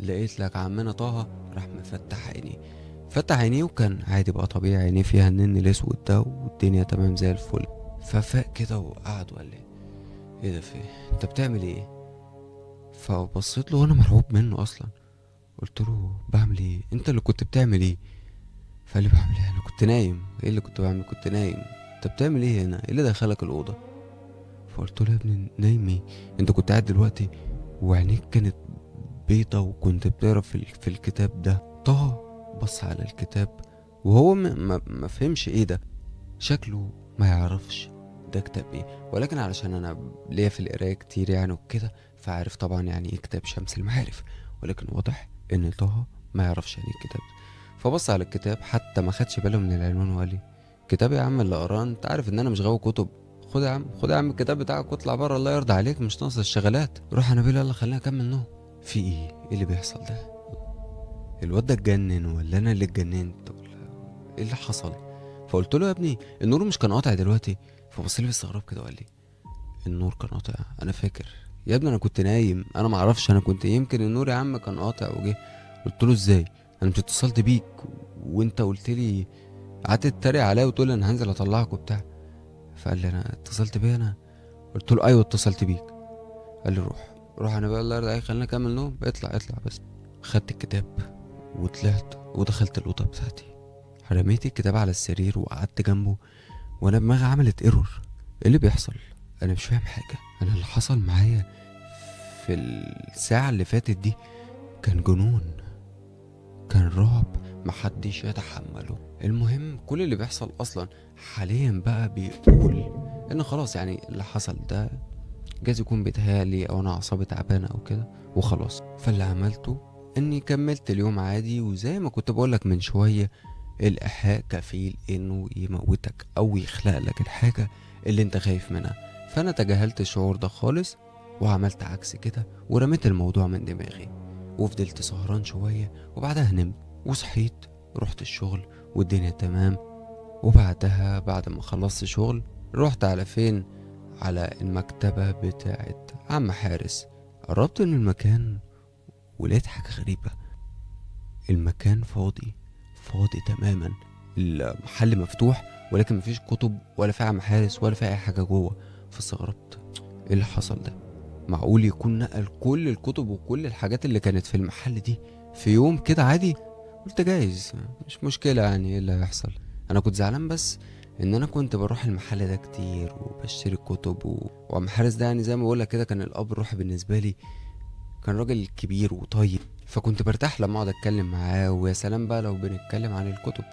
لقيت لك عمنا طه راح مفتح عينيه. فتح عينيه وكان عادي بقى طبيعي، عينيه فيها النن الاسود ده والدنيا تمام زي الفل. ففاق كده وقعد وقال لي: ايه ده؟ في إيه؟ انت بتعمل ايه؟ فبصيت له وانا مرعوب منه اصلا. قلت له: بعمل ايه؟ انت اللي كنت بتعمل ايه؟ فقال لي: بعمل ايه؟ انا كنت نايم. ايه اللي كنت بعمل؟ كنت نايم. انت بتعمل ايه هنا؟ ايه اللي دخلك الاوضه؟ فقلت له: يا ابني نايم ايه؟ انت كنت قاعد دلوقتي وعينيك كانت بيضة وكنت بتقرا في الكتاب ده. طه بص على الكتاب وهو ما فهمش ايه ده، شكله ما يعرفش ده كتاب ايه، ولكن علشان انا ليا في القرايه كتير يعني وكده، فعارف طبعا يعني ايه كتاب شمس المعارف. ولكن واضح ان طه ما يعرفش يعني ايه الكتاب. فبص على الكتاب حتى ما خدش باله من العنوان وقال لي: كتاب يا عم اللي قراه، انت عارف ان انا مش غاوي كتب. خد يا عم، خد يا عم الكتاب بتاعك واطلع بره، الله يرضى عليك، مش ناقص الشغلات. روح انا بيلا، يلا خلينا اكمل نوم. في ايه اللي بيحصل ده؟ الواد ده اتجنن ولا انا اللي اتجننت ولا ايه اللي حصل؟ فقلت له: يا ابني النور مش كان قاطع دلوقتي؟ فبص لي باستغراب كده وقال لي: النور كان قاطع؟ انا فاكر يا ابني انا كنت نايم، انا ما اعرفش، انا كنت يمكن النور يا عم كان قاطع وجه. قلت له: ازاي؟ انا مش اتصلت بيك وانت قلت لي، قعدت تتريق عليا وتقول لي انا هنزل اطلعك وبتاع. فقال لي: انا اتصلت بيا انا؟ قلت له: ايوه اتصلت بيك. قال لي: روح انا بقى الله يرضى عليك، خلينا نكمل نوم، اطلع بس. خدت الكتاب وطلعت ودخلت الاوضه بتاعتي، رميت الكتاب على السرير وقعدت جنبه، وانا دماغي عملت ايرور. ايه اللي بيحصل؟ انا مش فاهم حاجه. انا اللي حصل معايا في الساعه اللي فاتت دي كان جنون، كان رعب محدش يتحمله. المهم كل اللي بيحصل اصلا حاليا بقى بيقول ان خلاص يعني اللي حصل ده جايز يكون بيتهيألي او انا اعصابي تعبانه او كده وخلاص. فاللي عملته اني كملت اليوم عادي، وزي ما كنت بقولك من شويه، الإيحاء كفيل إنه يموتك أو يخلق لك الحاجة اللي أنت خايف منها. فأنا تجاهلت الشعور ده خالص وعملت عكس كده ورميت الموضوع من دماغي، وفضلت سهران شوية وبعدها نمت وصحيت، رحت الشغل والدنيا تمام. وبعدها بعد ما خلصت شغل رحت على فين؟ على المكتبة بتاعت عم حارس. قربت من المكان ولقيت حاجة غريبة، المكان فاضي، فاضي تماما. المحل مفتوح ولكن مفيش كتب ولا في عم حارس ولا في اي حاجه جوه. فاستغربت ايه اللي حصل ده؟ معقول يكون نقل كل الكتب وكل الحاجات اللي كانت في المحل دي في يوم كده عادي؟ قلت جايز مش مشكله، يعني ايه اللي هيحصل؟ انا كنت زعلان بس ان انا كنت بروح المحل ده كتير وبشتري كتب وعم حارس ده يعني زي ما بقولك كده كان الاب الروحي بالنسبه لي. كان راجل كبير وطيب، فكنت برتاح لما اقعد اتكلم معاه، ويا سلام بقى لو بنتكلم عن الكتب،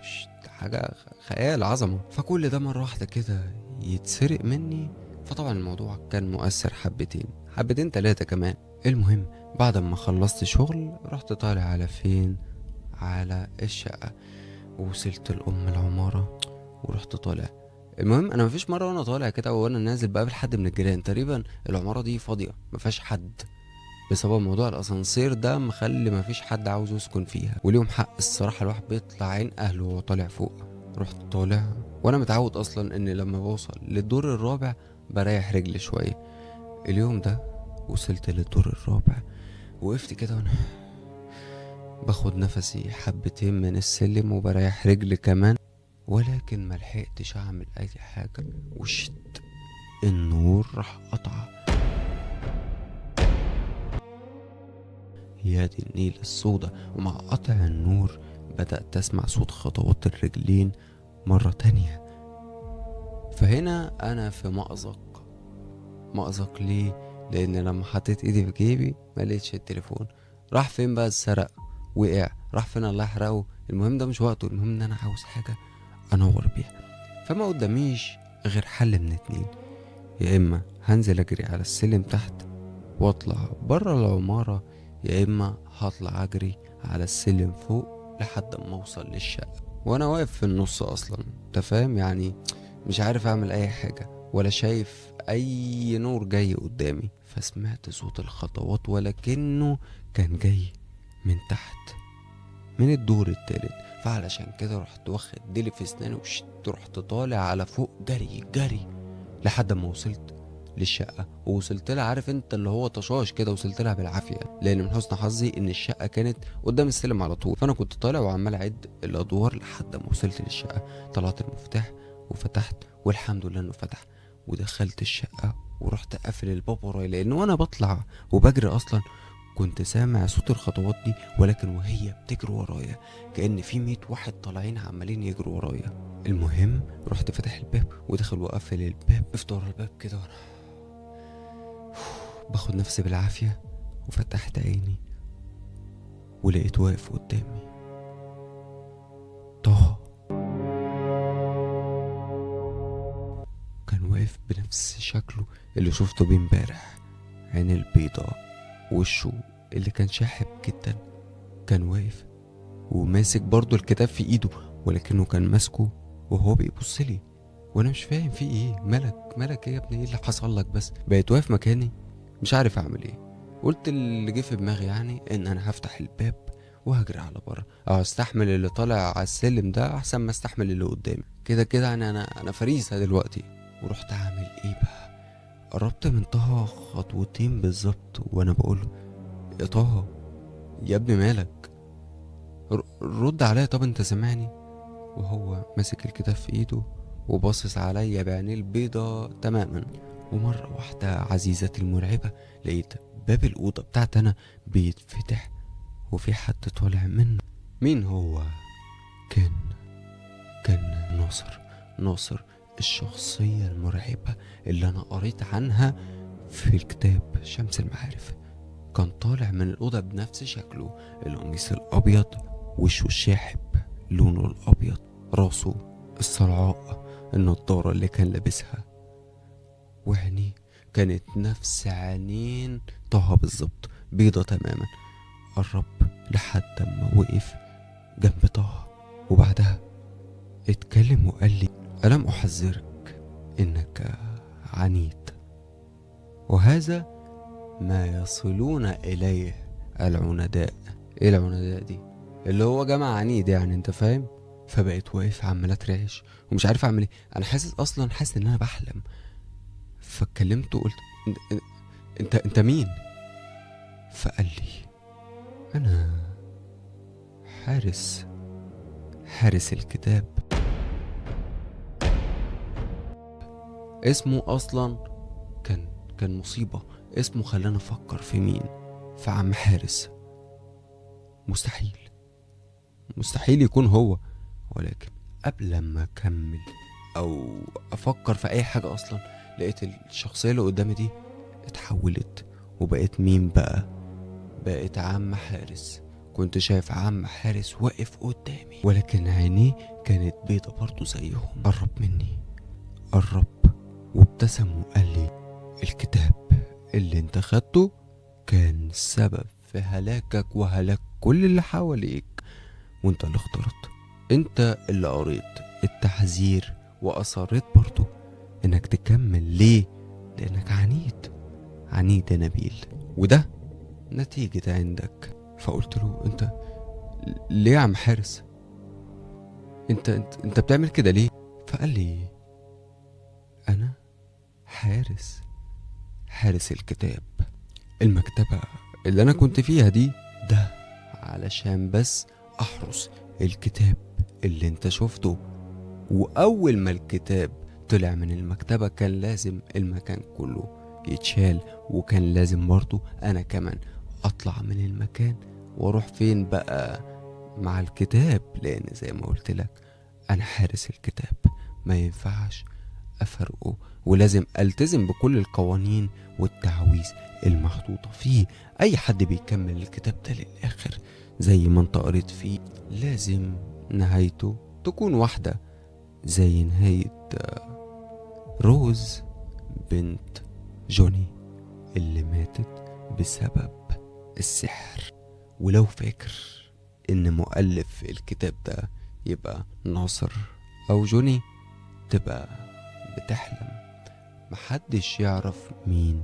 حاجة خيال عظمة. فكل ده مرة واحدة كده يتسرق مني. فطبعا الموضوع كان مؤثر حبتين حبتين تلاتة كمان. المهم بعد ما خلصت شغل رحت طالع على فين؟ على الشقة، ووصلت لأم العمارة ورحت طالع. المهم انا مفيش مرة وانا طالع كده وانا نازل بقابل حد من الجيران. تقريبا العمارة دي فاضية مفيهاش حد، بسبب موضوع الاسانسير ده مخلي مفيش حد عاوز يسكن فيها، وليهم حق الصراحه. الواحد بيطلع عين اهله وهو طالع فوق. رحت طالع وانا متعود اصلا ان لما بوصل للدور الرابع بريح رجلي شويه. اليوم ده وصلت للدور الرابع، وقفت كده وانا باخد نفسي حبتين من السلم وبريح رجلي كمان، ولكن ملحقتش اعمل اي حاجه وشت النور راح قطع. يا دي النيل السودا. ومع قطع النور بدأت أسمع صوت خطوات الرجلين مرة تانية. فهنا أنا في مأزق. مأزق ليه؟ لأن لما حطيت إيدي في جيبي ملقتش التليفون. راح فين بقى؟ اتسرق، وقع، راح فين؟ الله يحرقه. المهم ده مش وقته، المهم إن أنا عاوز حاجة أنور بيها. فما قداميش غير حل من اتنين، يا إما هنزل أجري على السلم تحت واطلع بره العمارة، يا اما هطلع اجري على السلم فوق لحد ما اوصل للشقة. وانا واقف في النص اصلا، انت فاهم يعني، مش عارف اعمل اي حاجة ولا شايف اي نور جاي قدامي. فسمعت صوت الخطوات ولكنه كان جاي من تحت، من الدور التالت. فعلشان كده رحت واخد ديلي في اسناني رحت طالع على فوق جري جري لحد ما وصلت للشقة. ووصلت لها عارف انت اللي هو طشاش كده، وصلت لها بالعافية، لان من حسن حظي ان الشقة كانت قدام السلم على طول. فانا كنت طالع وعمال اعد الادوار لحد ما وصلت للشقة. طلعت المفتاح وفتحت، والحمد لله انه فتح. ودخلت الشقة ورحت قافل الباب ورايا، لان وانا بطلع وبجري اصلا كنت سامع صوت الخطوات دي، ولكن وهي بتجري ورايا كأن في 100 واحد طالعين عمالين يجروا ورايا. المهم رحت فتح الباب ودخل وقفل الباب، وقفت ورا الباب كده وانا باخد نفسي بالعافية، وفتحت عيني ولقيت واقف قدامي طه. كان واقف بنفس شكله اللي شفته بيه امبارح، عين البيضة، وشه اللي كان شاحب جدا. كان واقف وماسك برضو الكتاب في ايده، ولكنه كان ماسكه وهو بيبص لي، وانا مش فاهم في ايه. مالك ايه يا ابني؟ ايه اللي حصل لك؟ بس بقيت واقف مكاني مش عارف اعمل ايه. قلت اللي جه في دماغي يعني ان انا هفتح الباب وهجري على بره، او استحمل اللي طالع على السلم ده احسن ما استحمل اللي قدامي. كده كده انا فريسة دلوقتي. ورحت عامل ايه بقى؟ قربت من طه خطوتين بالظبط وانا بقوله يا طه، يا ابني مالك؟ رد عليا، طب انت سامعني؟ وهو ماسك الكتاب في ايده وباصص عليا بعينيه البيضة تماما. ومرة واحدة عزيزتي المرعبة لقيت باب الأوضة بتاعتي أنا بيتفتح وفي حد طالع منه. مين هو؟ كان كان ناصر، الشخصية المرعبة اللي أنا قريت عنها في الكتاب شمس المعارف. كان طالع من الأوضة بنفس شكله، القميص الأبيض، وشه الشاحب لونه الأبيض، راسه الصلعاء، النضارة اللي كان لابسها، وعينيه كانت نفس عينين طه بالظبط، بيضة تماما. قرب لحد ما وقف جنب طه، وبعدها اتكلم وقال لي: ألم أحذرك إنك عنيد، وهذا ما يصلون إليه العنداء. إيه العنداء دي؟ اللي هو جمع عنيد يعني، انت فاهم؟ فبقيت واقف عمال اترعش ومش عارف اعمل ايه. انا حاسس ان انا بحلم. فاتكلمت وقلت: انت مين؟ فقال لي: انا حارس الكتاب. اسمه اصلا كان مصيبة. اسمه خلاني افكر في مين؟ في عم حارس. مستحيل يكون هو. ولكن قبل ما اكمل او افكر في اي حاجة اصلا، لقيت الشخصية اللي قدامي دي اتحولت وبقت مين بقى؟ بقت عم حارس. كنت شايف عم حارس واقف قدامي، ولكن عينيه كانت بيضة برضو زيهم. قرب مني، قرب وابتسم وقال لي: الكتاب اللي انت خدته كان سبب في هلاكك وهلاك كل اللي حواليك، وانت اللي اخترت، انت اللي قريت التحذير واصريت برضو انك تكمل. ليه؟ لانك عنيد يا نبيل، وده نتيجة عندك. فقلت له: انت ليه يا عم حارس؟ انت بتعمل كده ليه؟ فقال لي: انا حارس الكتاب. المكتبة اللي انا كنت فيها دي، ده علشان بس احرس الكتاب اللي انت شفته. واول ما الكتاب طلع من المكتبة كان لازم المكان كله يتشال، وكان لازم برضو انا كمان اطلع من المكان واروح فين بقى؟ مع الكتاب، لان زي ما قلت لك انا حارس الكتاب، ما ينفعش افرقه، ولازم التزم بكل القوانين والتعويذ المحطوطة فيه. اي حد بيكمل الكتاب ده للاخر زي ما انت قريت فيه، لازم نهايته تكون واحدة، زي نهاية روز بنت جوني اللي ماتت بسبب السحر. ولو فاكر ان مؤلف الكتاب ده يبقى ناصر او جوني، تبقى بتحلم. محدش يعرف مين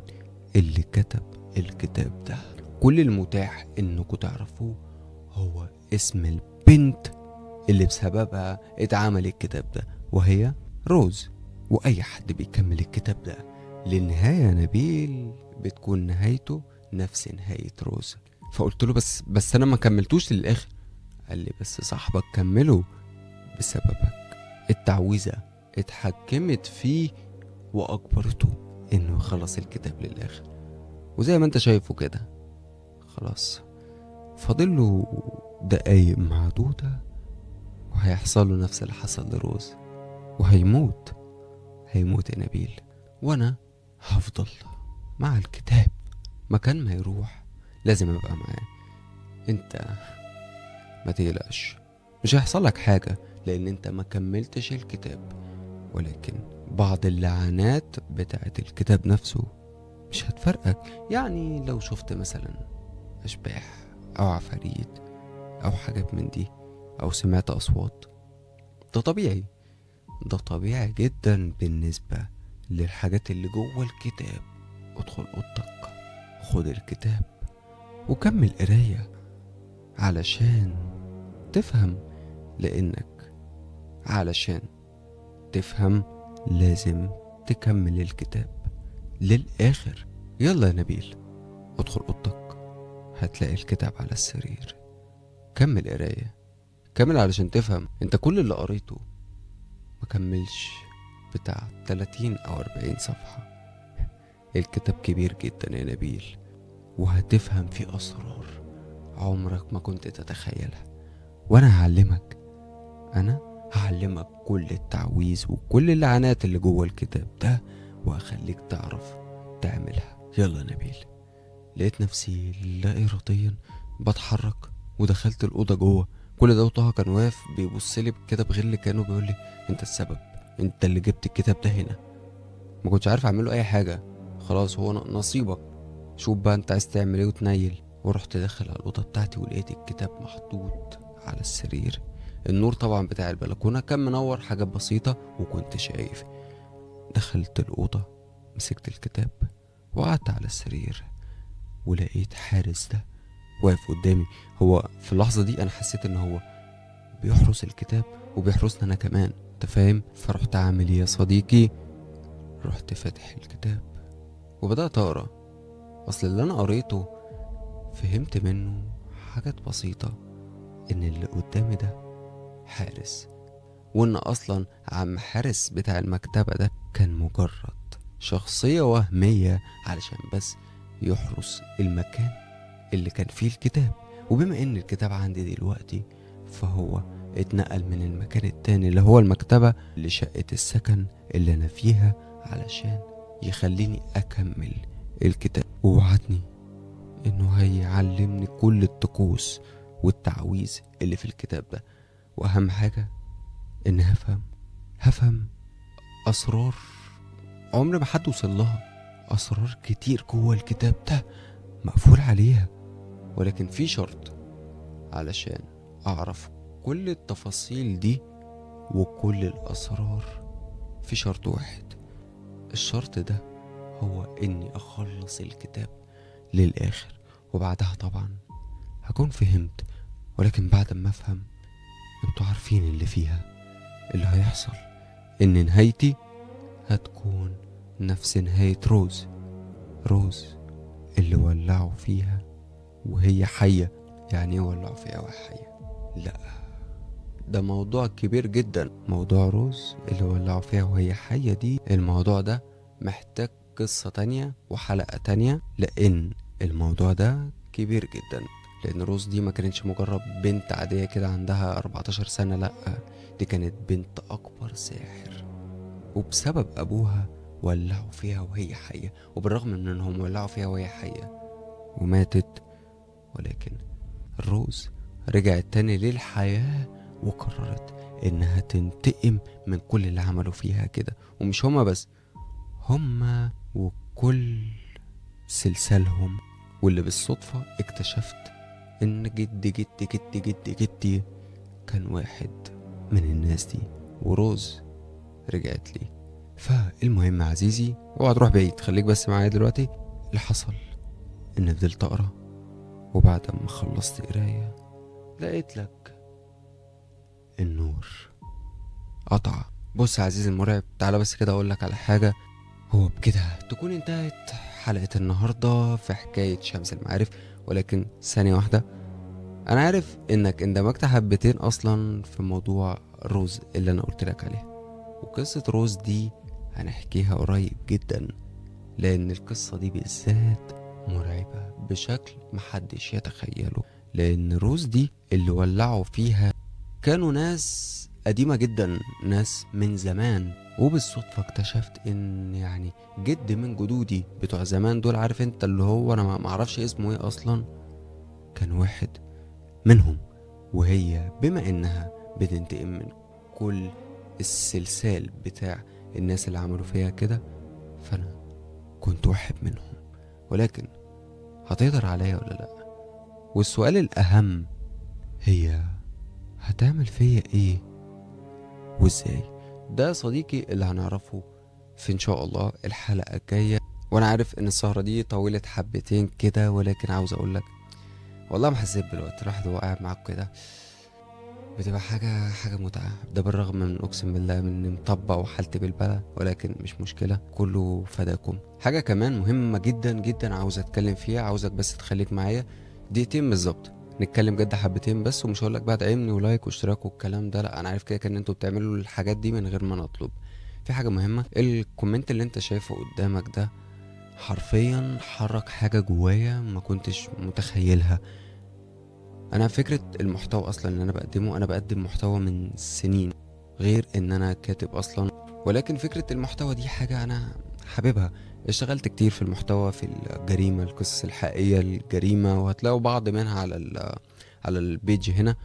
اللي كتب الكتاب ده. كل المتاح انكم تعرفوه هو اسم البنت اللي بسببها اتعمل الكتاب ده، وهي روز. واي حد بيكمل الكتاب ده للنهاية يا نبيل بتكون نهايته نفس نهاية روز. فقلت له: بس انا ما كملتوش للاخر. قال لي: بس صاحبك كمله بسببك. التعويذة اتحكمت فيه واجبرته انه يخلص الكتاب للاخر، وزي ما انت شايفه كده خلاص فاضله دقايق معدودة وهيحصل له نفس اللي حصل لروز، وهيموت يا نبيل. وانا هفضل مع الكتاب، مكان ما يروح لازم ابقى معاه. انت ما تقلقش، مش هيحصل لك حاجة لان انت ما كملتش الكتاب، ولكن بعض اللعنات بتاعت الكتاب نفسه مش هتفرقك. يعني لو شفت مثلا اشباح او عفاريت او حاجات من دي، او سمعت اصوات، ده طبيعي جدا بالنسبة للحاجات اللي جوه الكتاب. ادخل اوضتك، خد الكتاب وكمل قراية علشان تفهم، لانك علشان تفهم لازم تكمل الكتاب للآخر. يلا يا نبيل، ادخل اوضتك، هتلاقي الكتاب على السرير. كمل قراية، كمل علشان تفهم. انت كل اللي قريته مكملش بتاع 30 أو 40 صفحة. الكتاب كبير جدا يا نبيل، وهتفهم فيه أسرار عمرك ما كنت تتخيلها. وأنا هعلمك كل التعويذ وكل اللعنات اللي جوه الكتاب ده، وهخليك تعرف تعملها. يلا يا نبيل. لقيت نفسي لا إراديا بتحرك ودخلت الأوضة جوه. كل ده وطه كان واقف بيبصلي كده بغل، كأنه بيقولي: انت السبب، انت اللي جبت الكتاب ده هنا. ما كنتش عارف اعمل له اي حاجه، خلاص هو نصيبك، شوف بقى انت عايز تعمل ايه وتنيل. ورحت داخل على الاوضه بتاعتي ولقيت الكتاب محطوط على السرير. النور طبعا بتاع البلكونه كان منور حاجات بسيطه وكنت شايف. دخلت الاوضه، مسكت الكتاب وقعدت على السرير، ولقيت حارس ده واقف قدامي. هو في اللحظه دي انا حسيت ان هو بيحرس الكتاب وبيحرسني انا كمان، انت فاهم؟ فرحت عامل ايه يا صديقي؟ رحت فاتح الكتاب وبدأت أقرأ. أصل اللي أنا قريته فهمت منه حاجات بسيطة، إن اللي قدامي ده حارس، وإن أصلا عم حارس بتاع المكتبة ده كان مجرد شخصية وهمية علشان بس يحرس المكان اللي كان فيه الكتاب. وبما إن الكتاب عندي دلوقتي، فهو اتنقل من المكان التاني اللي هو المكتبة لشقة السكن اللي أنا فيها علشان يخليني أكمل الكتاب. ووعدني إنه هيعلمني كل الطقوس والتعويذ اللي في الكتاب ده، وأهم حاجة إن هفهم أسرار عمر ما حد وصل لها، أسرار كتير جوه الكتاب ده مقفول عليها. ولكن في شرط علشان أعرف كل التفاصيل دي وكل الأسرار، في شرط واحد. الشرط ده هو إني أخلص الكتاب للآخر، وبعدها طبعا هكون فهمت. ولكن بعد ما أفهم، انتوا عارفين اللي فيها، اللي هيحصل إن نهايتي هتكون نفس نهاية روز اللي ولعوا فيها وهي حية. يعني ايه ولعوا فيها وهي حية؟ لا، ده موضوع كبير جدا. موضوع روز اللي ولعوا فيها وهي حية دي، الموضوع ده محتاج قصة تانية وحلقة تانية، لأن الموضوع ده كبير جدا. لأن روز دي ما كانتش مجرد بنت عادية كده عندها 14 سنة، لأ، دي كانت بنت أكبر ساحر، وبسبب أبوها ولعوا فيها وهي حية. وبالرغم من أنهم ولعوا فيها وهي حية وماتت، ولكن الروز رجعت تاني للحياة وقررت انها تنتقم من كل اللي عملوا فيها كده. ومش هما بس، هما وكل سلسالهم. واللي بالصدفة اكتشفت ان جدي كان واحد من الناس دي، وروز رجعت لي. فالمهم يا عزيزي، اوعى تروح بعيد، خليك بس معايا دلوقتي. اللي حصل ان فضلت اقرا، وبعد ما خلصت قرايه لقيت لك النور قطع. بص يا عزيزي المرعب، تعالى بس كده اقول لك على حاجه. هو بكده تكون انتهت حلقه النهارده في حكايه شمس المعارف. ولكن ثانيه واحده، انا عارف انك اندمجت حبتين اصلا في موضوع روز اللي انا قلت لك عليها، وقصه روز دي هنحكيها قريب جدا، لان القصه دي بالذات مرعبه بشكل محدش يتخيله. لان روز دي اللي ولعوا فيها كانوا ناس قديمة جدا، ناس من زمان. وبالصدفة اكتشفت ان يعني جد من جدودي بتوع زمان دول، عارف انت اللي هو انا معرفش اسمه ايه اصلا، كان واحد منهم. وهي بما انها بتنتقم من كل السلسال بتاع الناس اللي عملوا فيها كده، فانا كنت واحد منهم. ولكن هتقدر عليا ولا لا؟ والسؤال الاهم، هي هتعمل فيا ايه وازاي؟ ده يا صديقي اللي هنعرفه في ان شاء الله الحلقة الجاية. وانا عارف ان السهرة دي طولت حبتين كده، ولكن عاوز اقولك والله ما حسيت بالوقت. الواحد وهو قاعد معاك كده بتبقى حاجة متعة. ده بالرغم من اقسم بالله من اني مطبق وحالتي بالبلا، ولكن مش مشكلة، كله فداكم. حاجة كمان مهمة جدا جدا عاوز اتكلم فيها، عاوزك بس تخليك معايا دقيقتين بالظبط، نتكلم جد حبتين بس. ومش هقولك بقى دعمني ولايك واشتراك والكلام ده، لا، انا عارف كده ان انتوا بتعملوا الحاجات دي من غير ما نطلب. في حاجة مهمة، الكومنت اللي انت شايفه قدامك ده حرفيا حرك حاجة جوايا ما كنتش متخيلها. انا فكرة المحتوى اصلا اللي انا بقدمه، انا بقدم محتوى من سنين، غير ان انا كاتب اصلا. ولكن فكرة المحتوى دي حاجة انا حاببها. اشتغلت كتير في المحتوى، في الجريمة، القصص الحقيقية الجريمة، وهتلاقوا بعض منها على البيج هنا.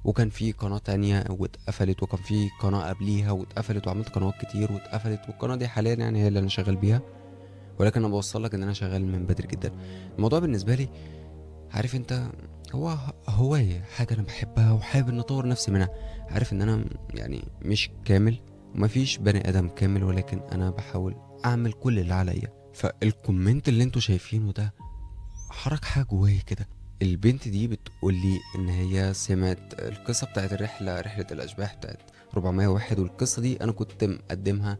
وكان في قناة تانية واتقفلت، وكان في قناة قبليها واتقفلت، وعملت قنوات كتير واتقفلت، والقناة دي حاليا يعني هي اللي انا شغال بيها. ولكن انا بوصل لك ان انا شغال من بدري جدا. الموضوع بالنسبة لي، عارف انت، هو هواية، حاجة انا بحبها وحابب ان اطور نفسي منها. عارف ان انا يعني مش كامل، ومفيش بني ادم كامل، ولكن انا بحاول اعمل كل اللي عليا. فالكومنت اللي انتوا شايفينه ده حرك حاجة جوايا كده. البنت دي بتقول لي ان هي سمعت القصة بتاعت رحلة الاشباح بتاعت 401، والقصة دي انا كنت مقدمها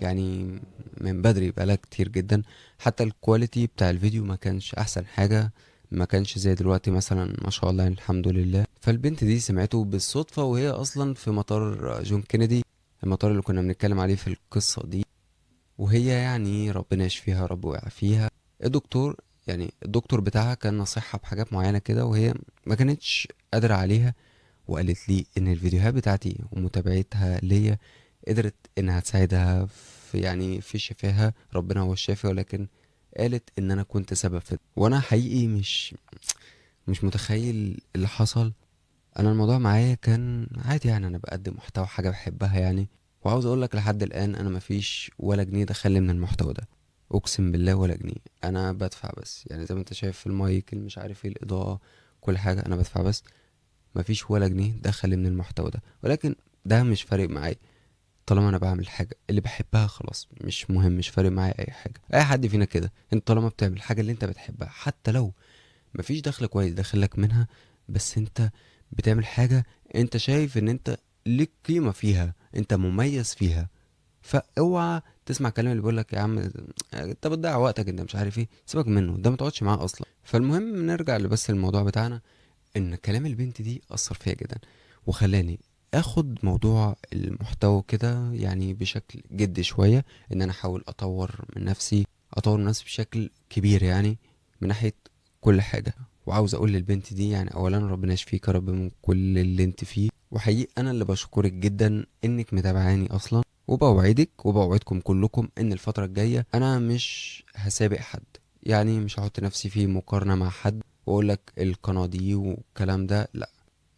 يعني من بدري، بقالها كتير جدا. حتى الكواليتي بتاع الفيديو ما كانش احسن حاجة، ما كانش زي دلوقتي مثلا، ما شاء الله يعني الحمد لله. فالبنت دي سمعته بالصدفة وهي اصلا في مطار جون كينيدي، المطار اللي كنا بنتكلم عليه في القصة دي. وهي يعني ربنا يشفيها يا رب ويعافيها. الدكتور، يعني الدكتور بتاعها كان نصحها بحاجات معينة كده، وهي ما كانتش قادرة عليها. وقالت لي ان الفيديوهات بتاعتي ومتابعتها ليا قدرت انها تساعدها في يعني في شفاها، ربنا هو الشافي. ولكن قالت ان انا كنت سبب في ده، وانا حقيقي مش متخيل اللي حصل. انا الموضوع معايا كان عادي، يعني انا بقدم محتوى حاجة بحبها يعني. وعاوز اقول لك لحد الان انا مفيش ولا جنيه دخل من المحتوى ده، اقسم بالله ولا جنيه. انا بدفع بس، يعني زي ما انت شايف في المايك مش عارف ايه الاضاءة، كل حاجة انا بدفع بس. مفيش ولا جنيه دخل من المحتوى ده، ولكن ده مش فارق معايا. طالما انا بعمل حاجة اللي بحبها خلاص، مش مهم، مش فارق معايا اي حاجة. اي حد فينا كده، انت طالما بتعمل الحاجة اللي انت بتحبها حتى لو مفيش دخل كويس داخلك منها، بس انت بتعمل حاجة انت شايف ان انت ليك قيمة فيها، انت مميز فيها. فاوعى تسمع كلام اللي بيقولك يا عم انت بتضيع وقتك، انت مش عارف ايه، سيبك منه، ده ما تقعدش معاه اصلا. فالمهم نرجع لبس الموضوع بتاعنا، ان كلام البنت دي اثر فيا جدا، وخلاني اخد موضوع المحتوى كده يعني بشكل جدي شوية، ان انا احاول اطور من نفسي بشكل كبير يعني، من ناحية كل حاجة. وعاوز اقول للبنت دي يعني اولا ربنا يشفيك يا رب من كل اللي انت فيه. وحقيقي انا اللي بشكرك جدا انك متابعاني اصلا. وبوعدك وبوعدكم كلكم ان الفترة الجاية انا مش هسابق حد، يعني مش هحط نفسي في مقارنة مع حد واقول لك القناة دي والكلام ده، لا.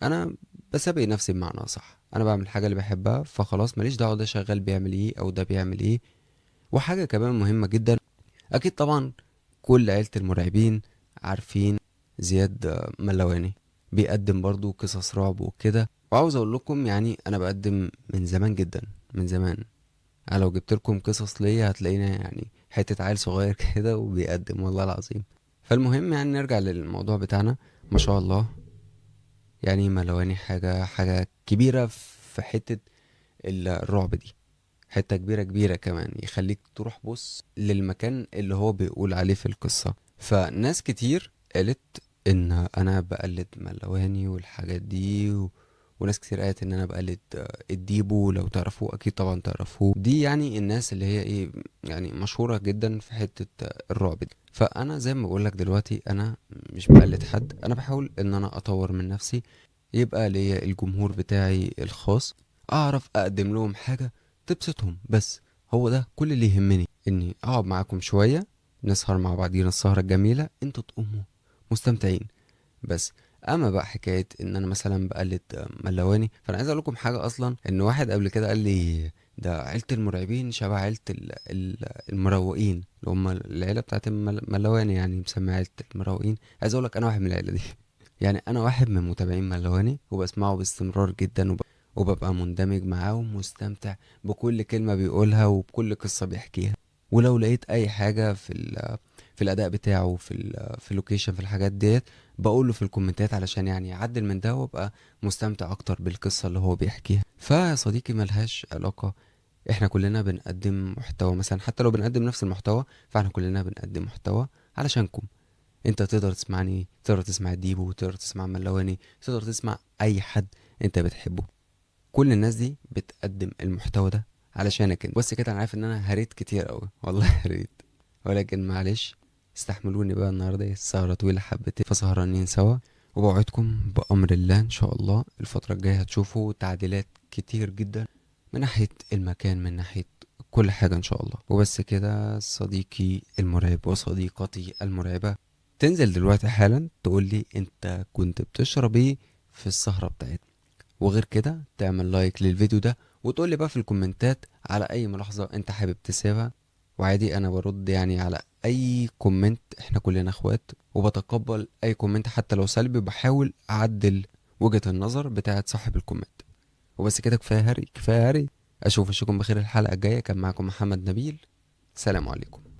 انا بسابق نفسي بمعنى صح، انا بعمل حاجة اللي بحبها، فخلاص ماليش دعوة ده شغال بيعمل ايه او ده بيعمل ايه. وحاجة كمان مهمة جدا، اكيد طبعا كل عيلة المرعبين عارفين زياد ملواني، بيقدم برضو قصص رعب وكده. وعاوز اقول لكم يعني انا بقدم من زمان جدا، من زمان. انا لو جبت لكم قصص ليا هتلاقينا يعني حتة عيل صغير كده وبيقدم، والله العظيم. فالمهم يعني نرجع للموضوع بتاعنا. ما شاء الله، يعني ملواني حاجة كبيرة في حتة الرعب دي، حتة كبيرة كبيرة كمان، يخليك تروح بص للمكان اللي هو بيقول عليه في القصة. فناس كتير قالت ان انا بقلد ملواني والحاجات دي وناس كتير قالت ان انا بقلد الديبو، لو تعرفوه اكيد طبعا تعرفوه، دي يعني الناس اللي هي ايه، يعني مشهورة جدا في حتة الرعب دي. فانا زي ما بقولك دلوقتي انا مش بقلد حد، انا بحاول ان انا اطور من نفسي، يبقى ليا الجمهور بتاعي الخاص، اعرف اقدم لهم حاجة تبسطهم بس. هو ده كل اللي يهمني، اني اقعد معاكم شوية، نسهر مع بعضينا السهرة الجميلة، انتوا تقوموا مستمتعين بس. اما بقى حكاية ان انا مثلا بقلد ملواني، فانا عايز اقول لكم حاجة اصلا، ان واحد قبل كده قال لي ده عيلة المرعبين شبه عيلة المروقين، اللي هم العيلة بتاعت الملواني، يعني مسمى عيلة المروقين. عايز اقول لك انا واحد من العيلة دي. يعني انا واحد من متابعين ملواني، وبسمعه باستمرار جدا، وببقى مندمج معاه ومستمتع بكل كلمة بيقولها وبكل قصة بيحكيها. ولو لقيت اي حاجة في الاداء بتاعه في اللوكيشن في الحاجات ديت، بقوله في الكومنتات علشان يعني يعدل من ده، وابقى مستمتع اكتر بالقصة اللي هو بيحكيها. فيا صديقي ملهاش علاقة، احنا كلنا بنقدم محتوى، مثلا حتى لو بنقدم نفس المحتوى فاحنا كلنا بنقدم محتوى علشانكم. انت تقدر تسمعني، تقدر تسمع ديبو، تقدر تسمع ملواني، تقدر تسمع اي حد انت بتحبه. كل الناس دي بتقدم المحتوى ده علشانك انت بس كده. انا عارف ان انا هريت كتير قوي والله هريت، ولكن معلش، استحملوني بقى، النهارده السهرة طويلة حبتين فسهرانين سوا. وبوعدكم بأمر الله إن شاء الله الفترة الجاية هتشوفوا تعديلات كتير جدا، من ناحية المكان، من ناحية كل حاجة إن شاء الله. وبس كده، صديقي المرعب وصديقتي المرعبة، تنزل دلوقتي حالا تقولي أنت كنت بتشرب إيه في السهرة بتاعتنا. وغير كده تعمل لايك للفيديو ده، وتقول لي بقى في الكومنتات على اي ملاحظة انت حابب تسيبها. وعادي انا برد يعني على اي كومنت، احنا كلنا اخوات، وبتقبل اي كومنت حتى لو سلبي، بحاول اعدل وجهة النظر بتاعت صاحب الكومنت. وبس كده، كفايه هري كفايه هري. اشوفكم بخير الحلقة الجاية. كان معكم محمد نبيل. سلام عليكم.